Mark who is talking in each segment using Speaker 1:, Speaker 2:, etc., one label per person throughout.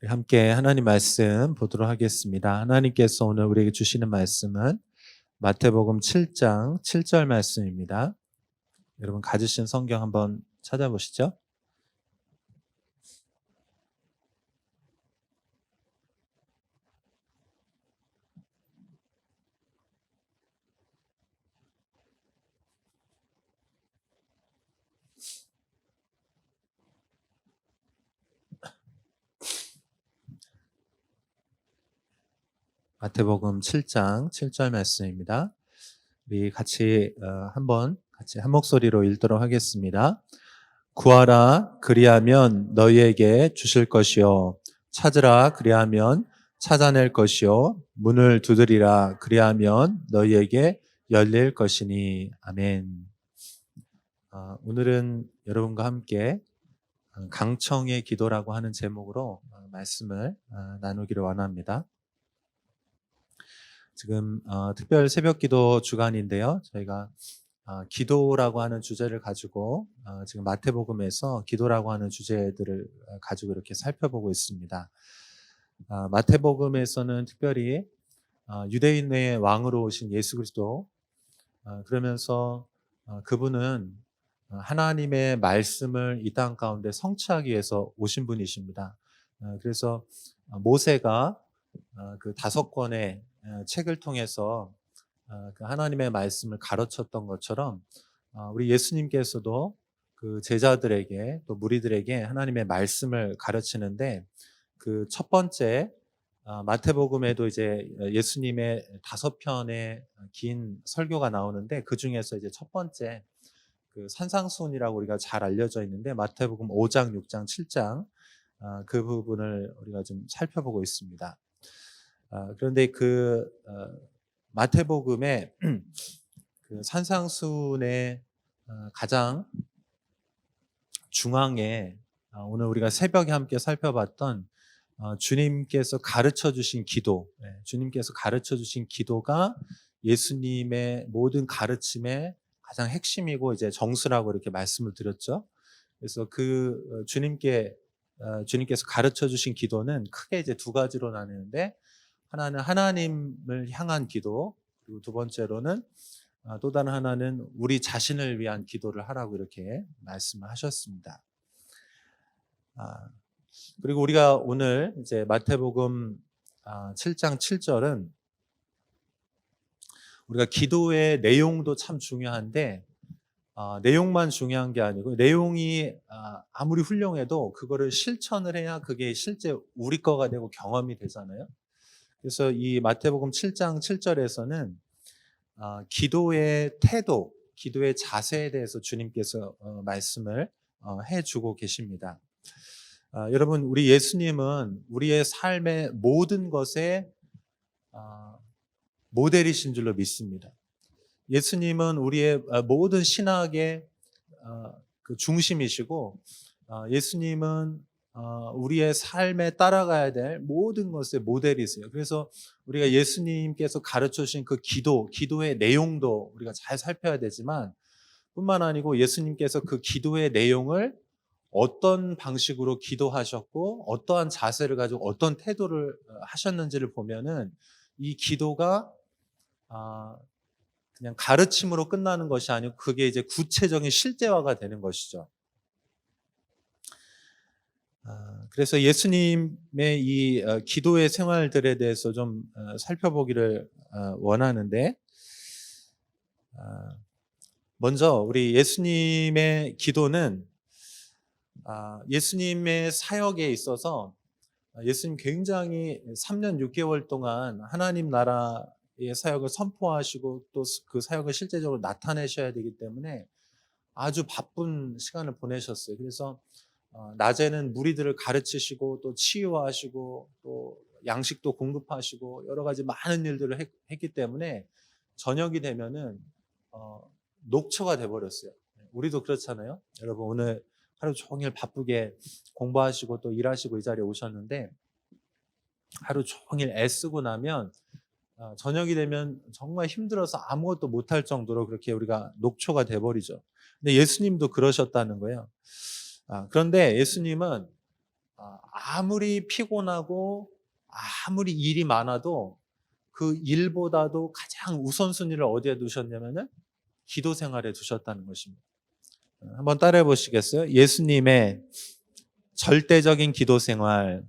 Speaker 1: 함께 하나님 말씀 보도록 하겠습니다. 하나님께서 오늘 우리에게 주시는 말씀은 마태복음 7장 7절 말씀입니다. 여러분 가지신 성경 한번 찾아보시죠. 마태복음 7장 7절 말씀입니다. 우리 같이 한번 같이 한 목소리로 읽도록 하겠습니다. 구하라 그리하면 너희에게 주실 것이요 찾으라 그리하면 찾아낼 것이요 문을 두드리라 그리하면 너희에게 열릴 것이니 아멘. 오늘은 여러분과 함께 강청의 기도라고 하는 제목으로 말씀을 나누기를 원합니다. 지금 특별 새벽기도 주간인데요. 저희가 기도라고 하는 주제를 가지고 지금 마태복음에서 기도라고 하는 주제들을 가지고 이렇게 살펴보고 있습니다. 마태복음에서는 특별히 유대인의 왕으로 오신 예수 그리스도, 그러면서 그분은 하나님의 말씀을 이 땅 가운데 성취하기 위해서 오신 분이십니다. 그래서 모세가 그 5권의 책을 통해서 그 하나님의 말씀을 가르쳤던 것처럼 우리 예수님께서도 그 제자들에게 또 무리들에게 하나님의 말씀을 가르치는데 그 첫 번째 마태복음에도 이제 예수님의 5편의 긴 설교가 나오는데 그 중에서 이제 첫 번째 그 산상수훈이라고 우리가 잘 알려져 있는데 마태복음 5장, 6장, 7장 그 부분을 우리가 좀 살펴보고 있습니다. 그런데 그 마태복음의 그 산상수훈의 가장 중앙에 오늘 우리가 새벽에 함께 살펴봤던 주님께서 가르쳐 주신 기도, 주님께서 가르쳐 주신 기도가 예수님의 모든 가르침의 가장 핵심이고 이제 정수라고 이렇게 말씀을 드렸죠. 그래서 그 주님께서 가르쳐 주신 기도는 크게 이제 두 가지로 나뉘는데 하나는 하나님을 향한 기도, 그리고 두 번째로는 또 다른 하나는 우리 자신을 위한 기도를 하라고 이렇게 말씀을 하셨습니다. 그리고 우리가 오늘 이제 마태복음 7장 7절은 우리가 기도의 내용도 참 중요한데 내용만 중요한 게 아니고 내용이 아무리 훌륭해도 그거를 실천을 해야 그게 실제 우리 거가 되고 경험이 되잖아요. 그래서 이 마태복음 7장 7절에서는 기도의 태도, 기도의 자세에 대해서 주님께서 말씀을 해주고 계십니다. 여러분, 우리 예수님은 우리의 삶의 모든 것에 모델이신 줄로 믿습니다. 예수님은 우리의 모든 신학의 그 중심이시고 예수님은 우리의 삶에 따라가야 될 모든 것의 모델이세요. 그래서 우리가 예수님께서 가르쳐 주신 그 기도의 내용도 우리가 잘 살펴야 되지만 뿐만 아니고 예수님께서 그 기도의 내용을 어떤 방식으로 기도하셨고 어떠한 자세를 가지고 어떤 태도를 하셨는지를 보면은 이 기도가 그냥 가르침으로 끝나는 것이 아니고 그게 이제 구체적인 실제화가 되는 것이죠. 그래서 예수님의 이 기도의 생활들에 대해서 좀 살펴보기를 원하는데 먼저 우리 예수님의 기도는 예수님의 사역에 있어서 예수님 굉장히 3년 6개월 동안 하나님 나라의 사역을 선포하시고 또 그 사역을 실제적으로 나타내셔야 되기 때문에 아주 바쁜 시간을 보내셨어요. 그래서 낮에는 무리들을 가르치시고 또 치유하시고 또 양식도 공급하시고 여러 가지 많은 일들을 했기 때문에 저녁이 되면은 녹초가 돼버렸어요. 우리도 그렇잖아요. 여러분 오늘 하루 종일 바쁘게 공부하시고 또 일하시고 이 자리에 오셨는데 하루 종일 애쓰고 나면 저녁이 되면 정말 힘들어서 아무것도 못할 정도로 그렇게 우리가 녹초가 돼버리죠. 근데 예수님도 그러셨다는 거예요. 그런데 예수님은 아무리 피곤하고 아무리 일이 많아도 그 일보다도 가장 우선순위를 어디에 두셨냐면은 기도 생활에 두셨다는 것입니다. 한번 따라해 보시겠어요? 예수님의 절대적인 기도 생활.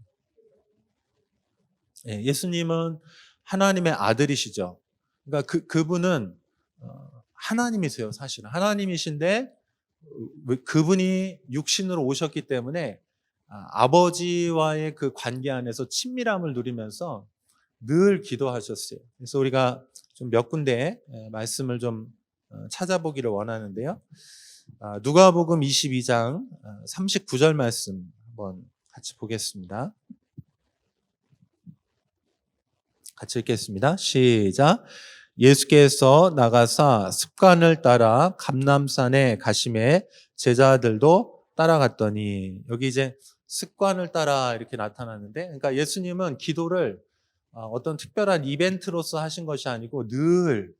Speaker 1: 예수님은 하나님의 아들이시죠. 그러니까 그분은 하나님이세요, 사실은. 하나님이신데 그분이 육신으로 오셨기 때문에 아버지와의 그 관계 안에서 친밀함을 누리면서 늘 기도하셨어요. 그래서 우리가 좀 몇 군데 말씀을 좀 찾아보기를 원하는데요. 누가복음 22장 39절 말씀 한번 같이 보겠습니다. 같이 읽겠습니다. 시작. 예수께서 나가사 습관을 따라 감람산에 가심에 제자들도 따라갔더니, 여기 이제 습관을 따라 이렇게 나타나는데, 그러니까 예수님은 기도를 어떤 특별한 이벤트로서 하신 것이 아니고 늘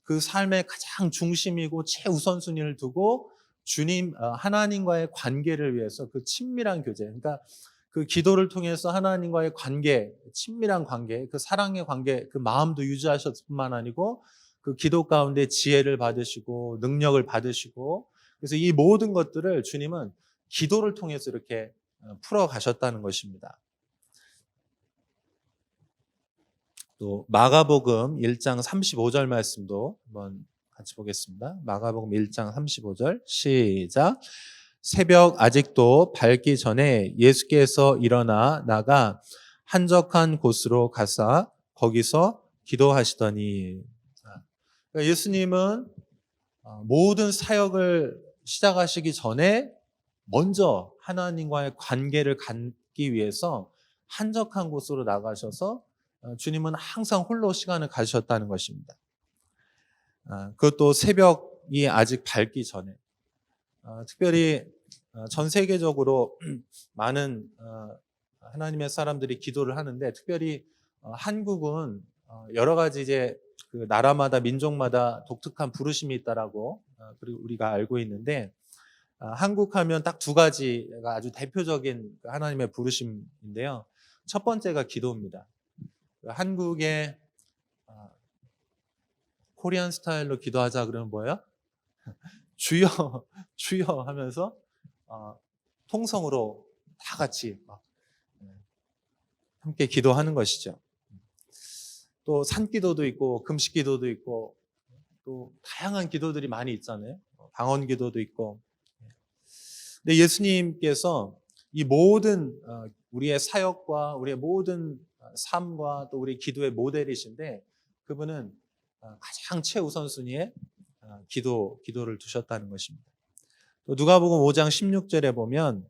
Speaker 1: 그 삶의 가장 중심이고 최우선순위를 두고 주님, 하나님과의 관계를 위해서 그 친밀한 교제, 그러니까 그 기도를 통해서 하나님과의 관계, 친밀한 관계, 그 사랑의 관계, 그 마음도 유지하셨을 뿐만 아니고 그 기도 가운데 지혜를 받으시고 능력을 받으시고, 그래서 이 모든 것들을 주님은 기도를 통해서 이렇게 풀어 가셨다는 것입니다. 또 마가복음 1장 35절 말씀도 한번 같이 보겠습니다. 마가복음 1장 35절 시작. 새벽 아직도 밝기 전에 예수께서 일어나 나가 한적한 곳으로 가사 거기서 기도하시더니, 그러니까 예수님은 모든 사역을 시작하시기 전에 먼저 하나님과의 관계를 갖기 위해서 한적한 곳으로 나가셔서 주님은 항상 홀로 시간을 가지셨다는 것입니다. 그것도 새벽이 아직 밝기 전에. 특별히 전 세계적으로 많은 하나님의 사람들이 기도를 하는데, 특별히 한국은 여러 가지 이제 그 나라마다 민족마다 독특한 부르심이 있다라고 그리고 우리가 알고 있는데, 한국 하면 딱 두 가지가 아주 대표적인 하나님의 부르심인데요. 첫 번째가 기도입니다. 한국의 코리안 스타일로 기도하자 그러면 뭐예요? 주여 주여 하면서 통성으로 다 같이 함께 기도하는 것이죠. 또 산기도도 있고 금식기도도 있고 또 다양한 기도들이 많이 있잖아요. 방언기도도 있고. 근데 예수님께서 이 모든 우리의 사역과 우리의 모든 삶과 또 우리 기도의 모델이신데, 그분은 가장 최우선순위에 기도를 두셨다는 것입니다. 또 누가복음 5장 16절에 보면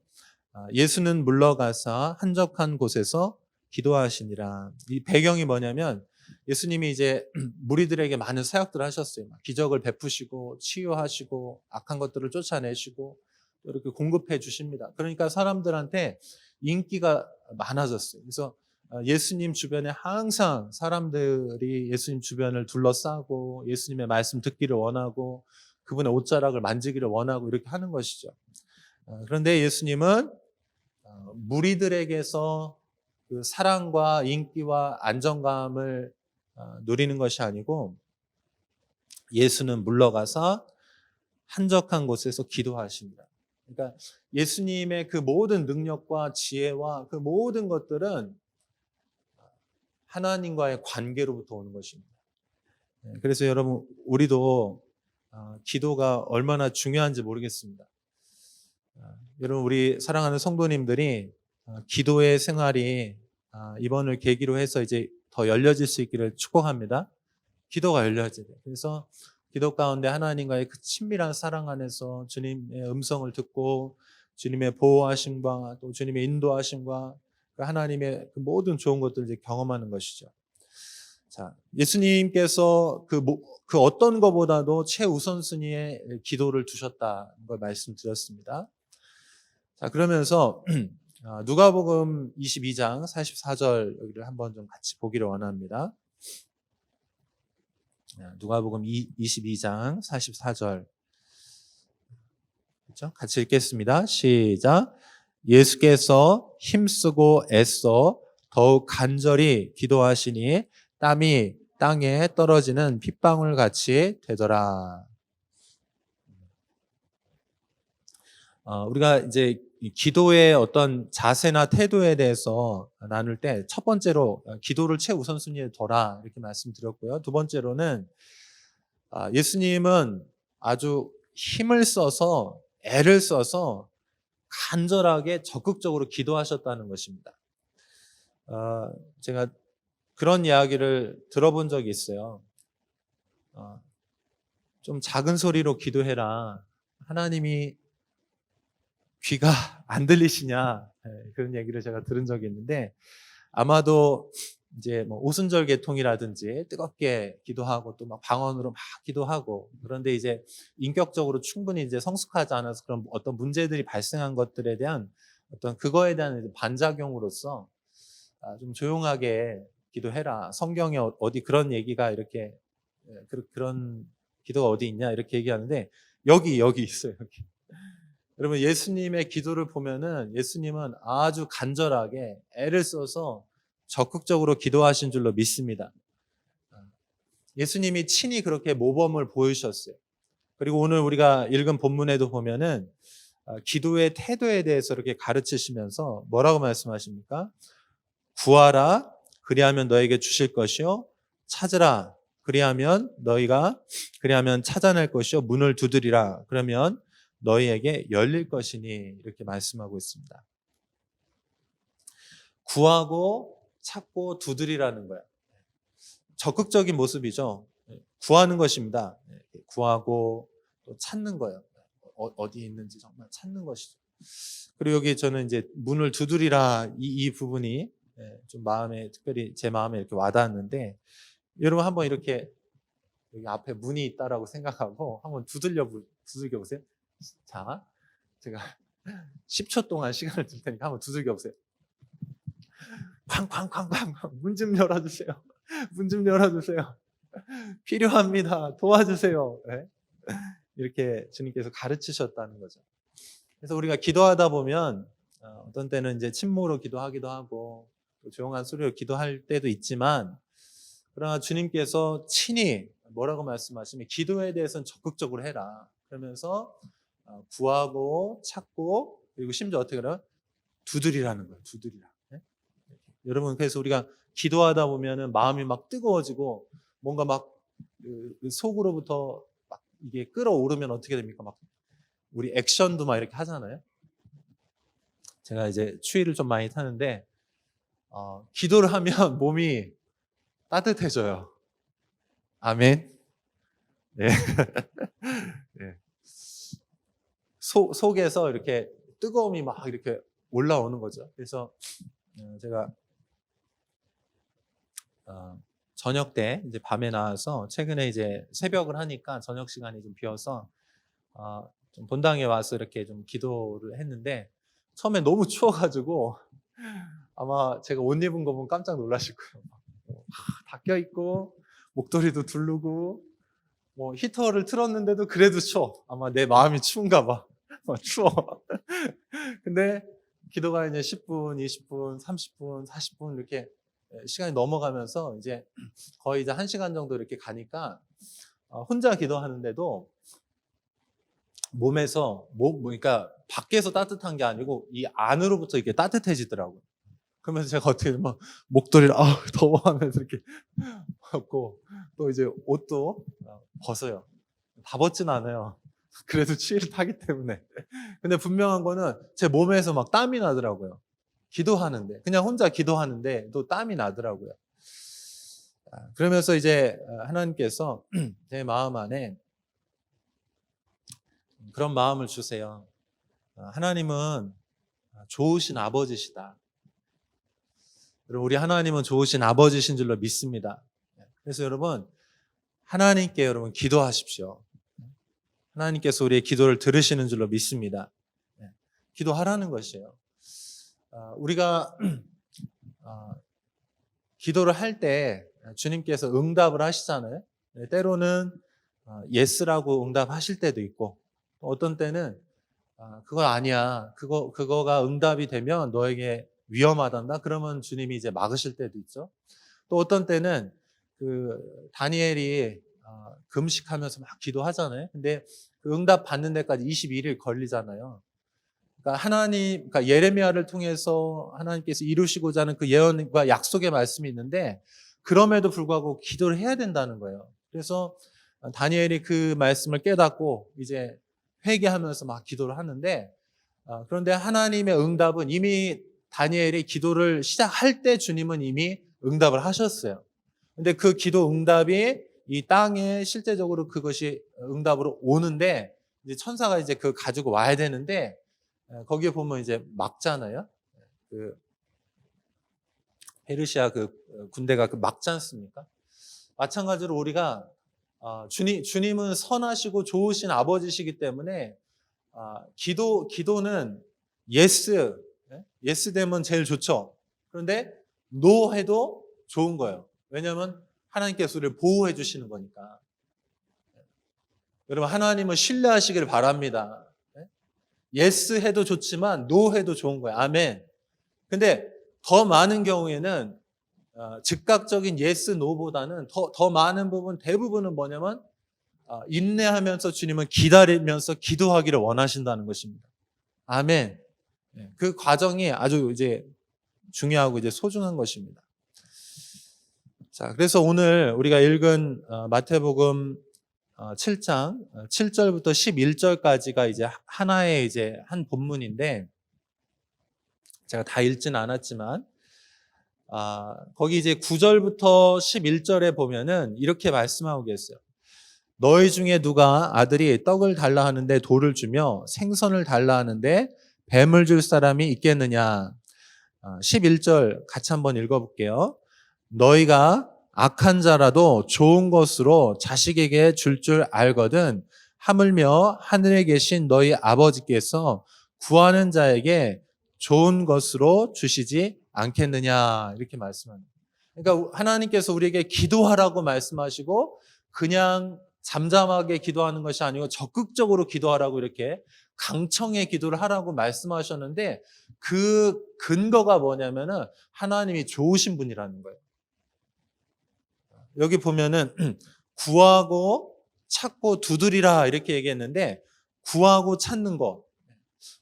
Speaker 1: 예수는 물러가사 한적한 곳에서 기도하시니라. 이 배경이 뭐냐면 예수님이 이제 무리들에게 많은 사역들을 하셨어요. 기적을 베푸시고 치유하시고 악한 것들을 쫓아내시고 이렇게 공급해 주십니다. 그러니까 사람들한테 인기가 많아졌어요. 그래서 예수님 주변에 항상 사람들이 예수님 주변을 둘러싸고 예수님의 말씀 듣기를 원하고 그분의 옷자락을 만지기를 원하고 이렇게 하는 것이죠. 그런데 예수님은 무리들에게서 그 사랑과 인기와 안정감을 누리는 것이 아니고, 예수는 물러가서 한적한 곳에서 기도하십니다. 그러니까 예수님의 그 모든 능력과 지혜와 그 모든 것들은 하나님과의 관계로부터 오는 것입니다. 그래서 여러분, 우리도 기도가 얼마나 중요한지 모르겠습니다. 여러분, 우리 사랑하는 성도님들이 기도의 생활이 이번을 계기로 해서 이제 더 열려질 수 있기를 축복합니다. 기도가 열려져야 돼요. 그래서 기도 가운데 하나님과의 그 친밀한 사랑 안에서 주님의 음성을 듣고 주님의 보호하심과 또 주님의 인도하심과 그 하나님의 그 모든 좋은 것들을 이제 경험하는 것이죠. 자, 예수님께서 그 어떤 것보다도 최우선순위의 기도를 두셨다는 걸 말씀드렸습니다. 자, 그러면서 누가복음 22장 44절 여기를 한번 좀 같이 보기를 원합니다. 누가복음 22장 44절. 그렇죠? 같이 읽겠습니다. 시작. 예수께서 힘쓰고 애써 더욱 간절히 기도하시니 땀이 땅에 떨어지는 핏방울 같이 되더라. 우리가 이제 기도의 어떤 자세나 태도에 대해서 나눌 때 첫 번째로 기도를 최우선순위에 둬라 이렇게 말씀드렸고요. 두 번째로는 예수님은 아주 힘을 써서 애를 써서 간절하게 적극적으로 기도하셨다는 것입니다. 제가 그런 이야기를 들어본 적이 있어요. 좀 작은 소리로 기도해라. 하나님이 귀가 안 들리시냐 그런 얘기를 제가 들은 적이 있는데 아마도 이제 뭐 오순절 계통이라든지 뜨겁게 기도하고 또 막 방언으로 막 기도하고 그런데 이제 인격적으로 충분히 이제 성숙하지 않아서 그런 어떤 문제들이 발생한 것들에 대한 어떤 그거에 대한 반작용으로서 좀 조용하게 기도해라. 성경에 어디 그런 얘기가 이렇게 그런 기도가 어디 있냐 이렇게 얘기하는데 여기 있어요. 여기. 여러분 예수님의 기도를 보면은 예수님은 아주 간절하게 애를 써서 적극적으로 기도하신 줄로 믿습니다. 예수님이 친히 그렇게 모범을 보이셨어요. 그리고 오늘 우리가 읽은 본문에도 보면은 기도의 태도에 대해서 이렇게 가르치시면서 뭐라고 말씀하십니까? 구하라 그리하면 너에게 주실 것이요 찾으라 그리하면 찾아낼 것이요 문을 두드리라 그러면 너희에게 열릴 것이니 이렇게 말씀하고 있습니다. 구하고 찾고 두드리라는 거예요. 적극적인 모습이죠. 구하는 것입니다. 구하고 또 찾는 거예요. 어디 있는지 정말 찾는 것이죠. 그리고 여기 저는 이제 문을 두드리라 이 부분이 좀 특별히 제 마음에 이렇게 와닿았는데 여러분 한번 이렇게 여기 앞에 문이 있다라고 생각하고 한번 두들겨 보세요. 자, 제가 10초 동안 시간을 줄 테니까 한번 두들겨 보세요. 쾅쾅쾅쾅 문 좀 열어주세요. 문 좀 열어주세요. 필요합니다. 도와주세요. 네? 이렇게 주님께서 가르치셨다는 거죠. 그래서 우리가 기도하다 보면 어떤 때는 이제 침묵으로 기도하기도 하고 또 조용한 소리로 기도할 때도 있지만 그러나 주님께서 친히 뭐라고 말씀하시면 기도에 대해서는 적극적으로 해라. 그러면서 구하고 찾고 그리고 심지어 어떻게 하라? 두드리라는 거예요. 두드리라. 네? 여러분 그래서 우리가 기도하다 보면은 마음이 막 뜨거워지고 뭔가 막 속으로부터 막 이게 끌어오르면 어떻게 됩니까? 막 우리 액션도 막 이렇게 하잖아요. 제가 이제 추위를 좀 많이 타는데 기도를 하면 몸이 따뜻해져요. 아멘. 네. 네. 속에서 이렇게 뜨거움이 막 이렇게 올라오는 거죠. 그래서 제가 저녁 때 이제 밤에 나와서 최근에 이제 새벽을 하니까 저녁 시간이 좀 비어서 좀 본당에 와서 이렇게 좀 기도를 했는데 처음에 너무 추워가지고 아마 제가 옷 입은 거 보면 깜짝 놀라실 거예요. 다 껴있고 목도리도 두르고 뭐 히터를 틀었는데도 그래도 추워. 아마 내 마음이 추운가 봐. 추워. 근데 기도가 이제 10분, 20분, 30분, 40분 이렇게 시간이 넘어가면서 이제 거의 이제 1시간 정도 이렇게 가니까 혼자 기도하는데도 몸에서 그러니까 밖에서 따뜻한 게 아니고 이 안으로부터 이렇게 따뜻해지더라고요. 그러면서 제가 어떻게 막 목도리를 더워하면서 이렇게 벗고 또 이제 옷도 벗어요. 다 벗진 않아요. 그래도 추위를 타기 때문에. 근데 분명한 거는 제 몸에서 막 땀이 나더라고요. 기도하는데 그냥 혼자 기도하는데 또 땀이 나더라고요. 그러면서 이제 하나님께서 제 마음 안에 그런 마음을 주세요. 하나님은 좋으신 아버지시다. 우리 하나님은 좋으신 아버지신 줄로 믿습니다. 그래서 여러분 하나님께 여러분 기도하십시오. 하나님께서 우리의 기도를 들으시는 줄로 믿습니다. 기도하라는 것이에요. 우리가 기도를 할 때 주님께서 응답을 하시잖아요. 때로는 예스라고 응답하실 때도 있고 어떤 때는 그거 아니야. 그거가 응답이 되면 너에게 위험하단다. 그러면 주님이 이제 막으실 때도 있죠. 또 어떤 때는 다니엘이 금식하면서 막 기도하잖아요. 근데 그 응답 받는 데까지 21일 걸리잖아요. 그러니까 예레미야를 통해서 하나님께서 이루시고자 하는 그 예언과 약속의 말씀이 있는데 그럼에도 불구하고 기도를 해야 된다는 거예요. 그래서 다니엘이 그 말씀을 깨닫고 이제 회개하면서 막 기도를 하는데 그런데 하나님의 응답은 이미 다니엘이 기도를 시작할 때 주님은 이미 응답을 하셨어요. 근데 그 기도 응답이 이 땅에 실제적으로 그것이 응답으로 오는데 이제 천사가 이제 그 가지고 와야 되는데 거기에 보면 이제 막잖아요. 그 페르시아 군대가 막지 않습니까? 마찬가지로 우리가 주님은 선하시고 좋으신 아버지시기 때문에 기도는 예스 되면 제일 좋죠. 그런데 노 해도 좋은 거예요. 왜냐하면 하나님께서 우리를 보호해 주시는 거니까. 여러분 하나님을 신뢰하시길 바랍니다. 예스 해도 좋지만 노 해도 좋은 거예요. 아멘. 근데 더 많은 경우에는 즉각적인 예스 노보다는 더 많은 부분 대부분은 뭐냐면 인내하면서 주님은 기다리면서 기도하기를 원하신다는 것입니다. 아멘. 그 과정이 아주 이제 중요하고 이제 소중한 것입니다. 자, 그래서 오늘 우리가 읽은 마태복음 7장 7절부터 11절까지가 이제 하나의 이제 한 본문인데 제가 다 읽지는 않았지만 거기 이제 9절부터 11절에 보면은 이렇게 말씀하고 계세요. 너희 중에 누가 아들이 떡을 달라 하는데 돌을 주며 생선을 달라 하는데 뱀을 줄 사람이 있겠느냐. 11절 같이 한번 읽어볼게요. 너희가 악한 자라도 좋은 것으로 자식에게 줄 알거든 하물며 하늘에 계신 너희 아버지께서 구하는 자에게 좋은 것으로 주시지 않겠느냐 이렇게 말씀합니다. 그러니까 하나님께서 우리에게 기도하라고 말씀하시고 그냥 잠잠하게 기도하는 것이 아니고 적극적으로 기도하라고 이렇게 강청의 기도를 하라고 말씀하셨는데 그 근거가 뭐냐면은 하나님이 좋으신 분이라는 거예요. 여기 보면은 구하고 찾고 두드리라 이렇게 얘기했는데 구하고 찾는 거.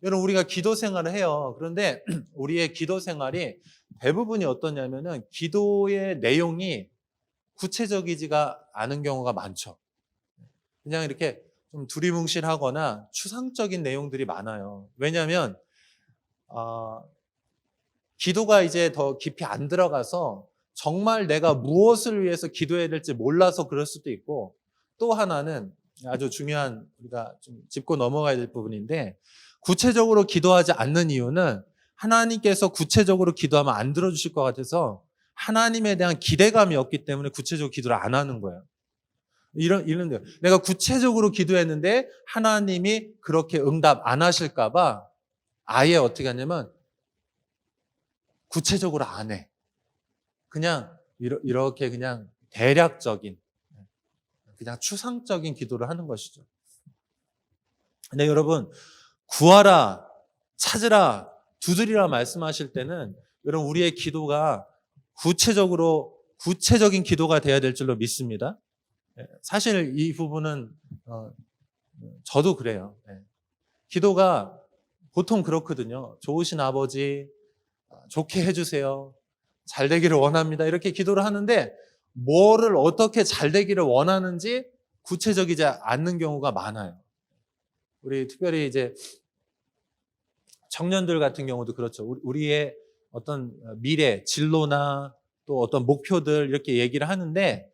Speaker 1: 여러분 우리가 기도 생활을 해요. 그런데 우리의 기도 생활이 대부분이 어떠냐면은 기도의 내용이 구체적이지가 않은 경우가 많죠. 그냥 이렇게 좀 두리뭉실하거나 추상적인 내용들이 많아요. 왜냐하면 기도가 이제 더 깊이 안 들어가서 정말 내가 무엇을 위해서 기도해야 될지 몰라서 그럴 수도 있고 또 하나는 아주 중요한 우리가 좀 짚고 넘어가야 될 부분인데 구체적으로 기도하지 않는 이유는 하나님께서 구체적으로 기도하면 안 들어주실 것 같아서 하나님에 대한 기대감이 없기 때문에 구체적으로 기도를 안 하는 거예요. 이런 데 내가 구체적으로 기도했는데 하나님이 그렇게 응답 안 하실까봐 아예 어떻게 하냐면 구체적으로 안 해. 그냥 이렇게 그냥 대략적인 그냥 추상적인 기도를 하는 것이죠. 근데 여러분 구하라, 찾으라, 두드리라 말씀하실 때는 여러분 우리의 기도가 구체적인 기도가 돼야 될 줄로 믿습니다. 사실 이 부분은 저도 그래요. 기도가 보통 그렇거든요. 좋으신 아버지 좋게 해주세요. 잘 되기를 원합니다. 이렇게 기도를 하는데 뭐를 어떻게 잘 되기를 원하는지 구체적이지 않는 경우가 많아요. 우리 특별히 이제 청년들 같은 경우도 그렇죠. 우리의 어떤 미래, 진로나 또 어떤 목표들 이렇게 얘기를 하는데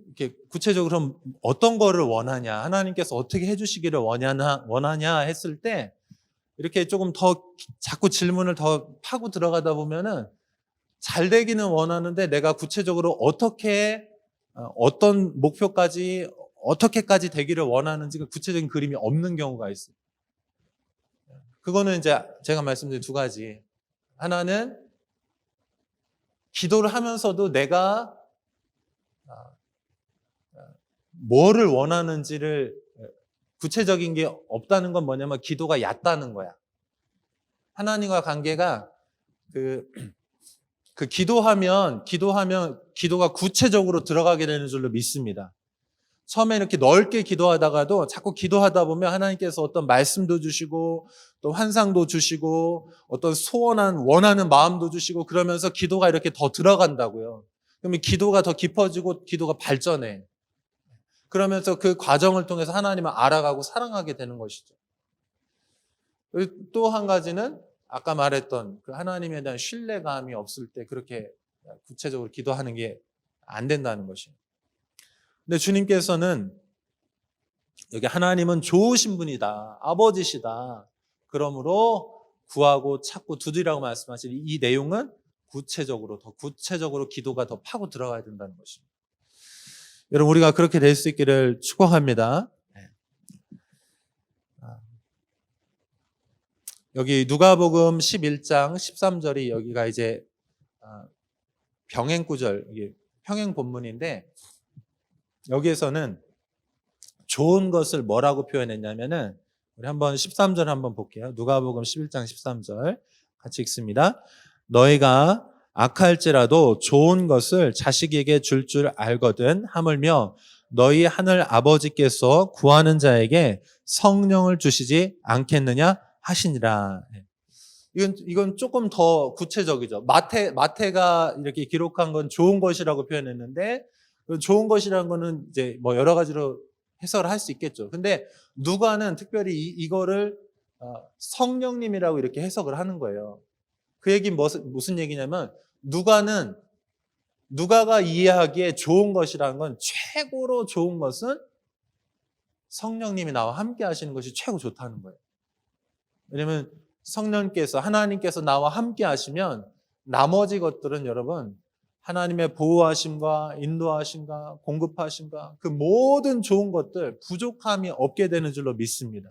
Speaker 1: 이렇게 구체적으로 어떤 거를 원하냐, 하나님께서 어떻게 해주시기를 원하냐 했을 때 이렇게 조금 더 자꾸 질문을 더 파고 들어가다 보면은 잘 되기는 원하는데 내가 구체적으로 어떤 목표까지 어떻게까지 되기를 원하는지 그 구체적인 그림이 없는 경우가 있어요. 그거는 이제 제가 말씀드린 두 가지. 하나는 기도를 하면서도 내가 뭐를 원하는지를 구체적인 게 없다는 건 뭐냐면 기도가 얕다는 거야. 하나님과 관계가 기도하면 기도가 구체적으로 들어가게 되는 줄로 믿습니다. 처음에 이렇게 넓게 기도하다가도 자꾸 기도하다 보면 하나님께서 어떤 말씀도 주시고 또 환상도 주시고 어떤 원하는 마음도 주시고 그러면서 기도가 이렇게 더 들어간다고요. 그러면 기도가 더 깊어지고 기도가 발전해. 그러면서 그 과정을 통해서 하나님을 알아가고 사랑하게 되는 것이죠. 또 한 가지는 아까 말했던 그 하나님에 대한 신뢰감이 없을 때 그렇게 구체적으로 기도하는 게 안 된다는 것이에요. 근데 주님께서는 여기 하나님은 좋으신 분이다. 아버지시다. 그러므로 구하고 찾고 두드리라고 말씀하신 이 내용은 더 구체적으로 기도가 더 파고 들어가야 된다는 것입니다. 여러분 우리가 그렇게 될 수 있기를 축복합니다. 여기 누가복음 11장 13절이 여기가 이제 병행 구절, 평행 본문인데 여기에서는 좋은 것을 뭐라고 표현했냐면은 우리 한번 13절 한번 볼게요. 누가복음 11장 13절 같이 읽습니다. 너희가 악할지라도 좋은 것을 자식에게 줄 알거든 하물며 너희 하늘 아버지께서 구하는 자에게 성령을 주시지 않겠느냐 하시니라. 이건 조금 더 구체적이죠. 마태가 이렇게 기록한 건 좋은 것이라고 표현했는데 좋은 것이라는 거는 이제 뭐 여러 가지로 해석을 할 수 있겠죠. 근데 누가는 특별히 이거를 성령님이라고 이렇게 해석을 하는 거예요. 그 얘기는 무슨 얘기냐면 누가가 이해하기에 좋은 것이라는 건 최고로 좋은 것은 성령님이 나와 함께 하시는 것이 최고 좋다는 거예요. 왜냐면 하나님께서 나와 함께 하시면 나머지 것들은 여러분 하나님의 보호하심과 인도하심과 공급하심과 그 모든 좋은 것들 부족함이 없게 되는 줄로 믿습니다.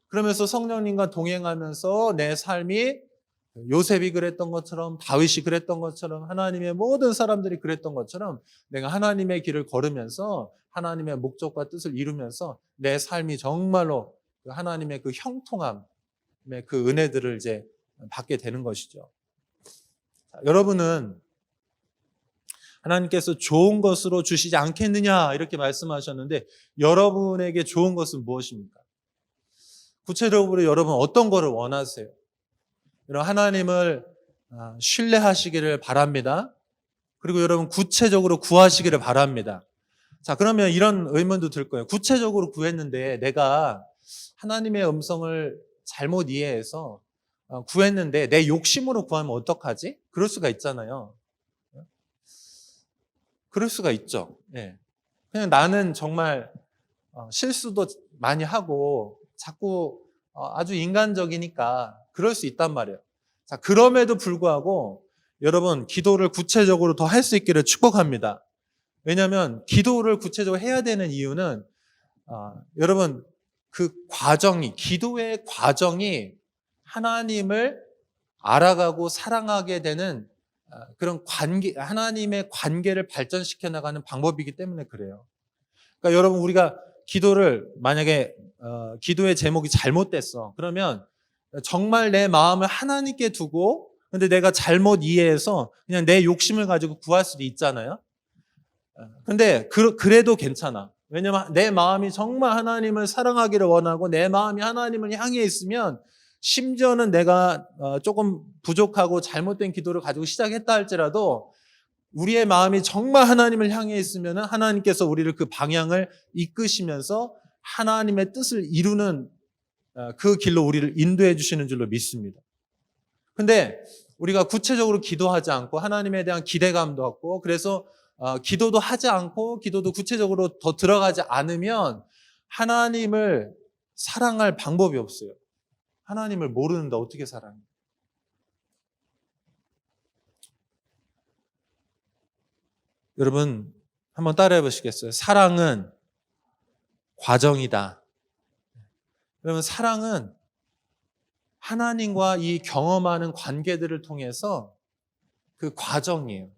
Speaker 1: 그러면서 성령님과 동행하면서 내 삶이 요셉이 그랬던 것처럼 다윗이 그랬던 것처럼 하나님의 모든 사람들이 그랬던 것처럼 내가 하나님의 길을 걸으면서 하나님의 목적과 뜻을 이루면서 내 삶이 정말로 하나님의 그 형통함의 그 은혜들을 이제 받게 되는 것이죠. 여러분은 하나님께서 좋은 것으로 주시지 않겠느냐 이렇게 말씀하셨는데 여러분에게 좋은 것은 무엇입니까? 구체적으로 여러분 어떤 거를 원하세요? 여러분 하나님을 신뢰하시기를 바랍니다. 그리고 여러분 구체적으로 구하시기를 바랍니다. 자, 그러면 이런 의문도 들 거예요. 구체적으로 구했는데 내가 하나님의 음성을 잘못 이해해서 구했는데 내 욕심으로 구하면 어떡하지? 그럴 수가 있잖아요. 그럴 수가 있죠. 예. 그냥 나는 정말 실수도 많이 하고 자꾸 아주 인간적이니까 그럴 수 있단 말이에요. 자, 그럼에도 불구하고 여러분 기도를 구체적으로 더 할 수 있기를 축복합니다. 왜냐하면 기도를 구체적으로 해야 되는 이유는 여러분 기도의 과정이 하나님을 알아가고 사랑하게 되는 그런 하나님의 관계를 발전시켜 나가는 방법이기 때문에 그래요. 그러니까 여러분 우리가 기도를 만약에 기도의 제목이 잘못됐어. 그러면 정말 내 마음을 하나님께 두고 근데 내가 잘못 이해해서 그냥 내 욕심을 가지고 구할 수도 있잖아요. 근데 그래도 괜찮아. 왜냐면 내 마음이 정말 하나님을 사랑하기를 원하고 내 마음이 하나님을 향해 있으면 심지어는 내가 조금 부족하고 잘못된 기도를 가지고 시작했다 할지라도 우리의 마음이 정말 하나님을 향해 있으면 하나님께서 우리를 그 방향을 이끄시면서 하나님의 뜻을 이루는 그 길로 우리를 인도해 주시는 줄로 믿습니다. 근데 우리가 구체적으로 기도하지 않고 하나님에 대한 기대감도 없고 그래서 기도도 하지 않고 기도도 구체적으로 더 들어가지 않으면 하나님을 사랑할 방법이 없어요. 하나님을 모르는데 어떻게 사랑해? 여러분 한번 따라해 보시겠어요? 사랑은 과정이다. 여러분 사랑은 하나님과 이 경험하는 관계들을 통해서 그 과정이에요.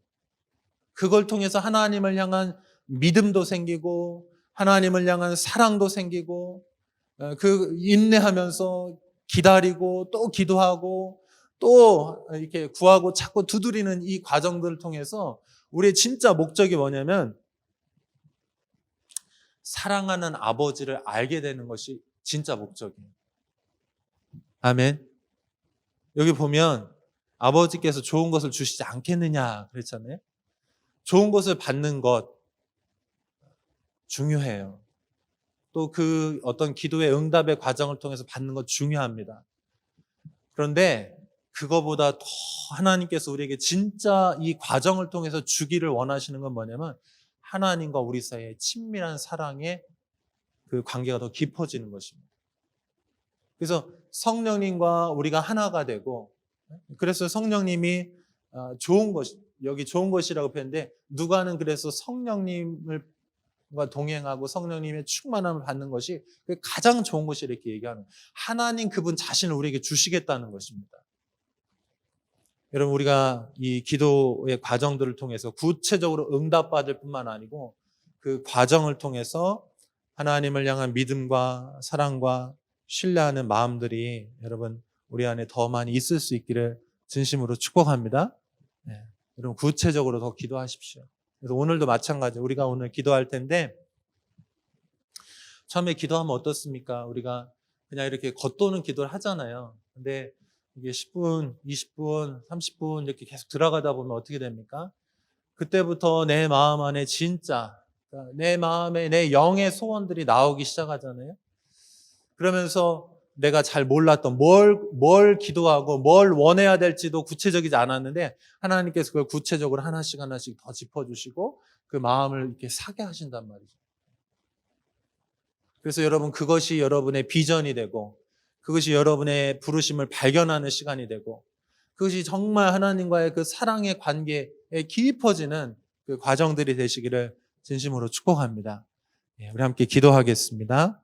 Speaker 1: 그걸 통해서 하나님을 향한 믿음도 생기고 하나님을 향한 사랑도 생기고 그 인내하면서 기다리고 또 기도하고 또 이렇게 구하고 찾고 두드리는 이 과정들을 통해서 우리의 진짜 목적이 뭐냐면 사랑하는 아버지를 알게 되는 것이 진짜 목적이에요. 아멘. 여기 보면 아버지께서 좋은 것을 주시지 않겠느냐 그랬잖아요. 좋은 것을 받는 것 중요해요. 또 그 어떤 기도의 응답의 과정을 통해서 받는 것 중요합니다. 그런데 그거보다 더 하나님께서 우리에게 진짜 이 과정을 통해서 주기를 원하시는 건 뭐냐면 하나님과 우리 사이의 친밀한 사랑의 그 관계가 더 깊어지는 것입니다. 그래서 성령님과 우리가 하나가 되고, 그래서 성령님이 좋은 것, 여기 좋은 것이라고 표현했는데 누가는 그래서 성령님과 동행하고 성령님의 충만함을 받는 것이 가장 좋은 것이 이렇게 얘기하는 거예요. 하나님 그분 자신을 우리에게 주시겠다는 것입니다. 여러분 우리가 이 기도의 과정들을 통해서 구체적으로 응답받을 뿐만 아니고 그 과정을 통해서 하나님을 향한 믿음과 사랑과 신뢰하는 마음들이 여러분 우리 안에 더 많이 있을 수 있기를 진심으로 축복합니다. 네. 여러분 구체적으로 더 기도하십시오. 그래서 오늘도 마찬가지로 우리가 오늘 기도할 텐데 처음에 기도하면 어떻습니까? 우리가 그냥 이렇게 겉도는 기도를 하잖아요. 근데 이게 10분, 20분, 30분 이렇게 계속 들어가다 보면 어떻게 됩니까? 그때부터 내 마음 안에 진짜 내 마음에 내 영의 소원들이 나오기 시작하잖아요. 그러면서 내가 잘 몰랐던 뭘 기도하고 뭘 원해야 될지도 구체적이지 않았는데 하나님께서 그걸 구체적으로 하나씩 하나씩 더 짚어주시고 그 마음을 이렇게 사게 하신단 말이죠. 그래서 여러분 그것이 여러분의 비전이 되고 그것이 여러분의 부르심을 발견하는 시간이 되고 그것이 정말 하나님과의 그 사랑의 관계에 깊어지는 그 과정들이 되시기를 진심으로 축복합니다. 우리 함께 기도하겠습니다.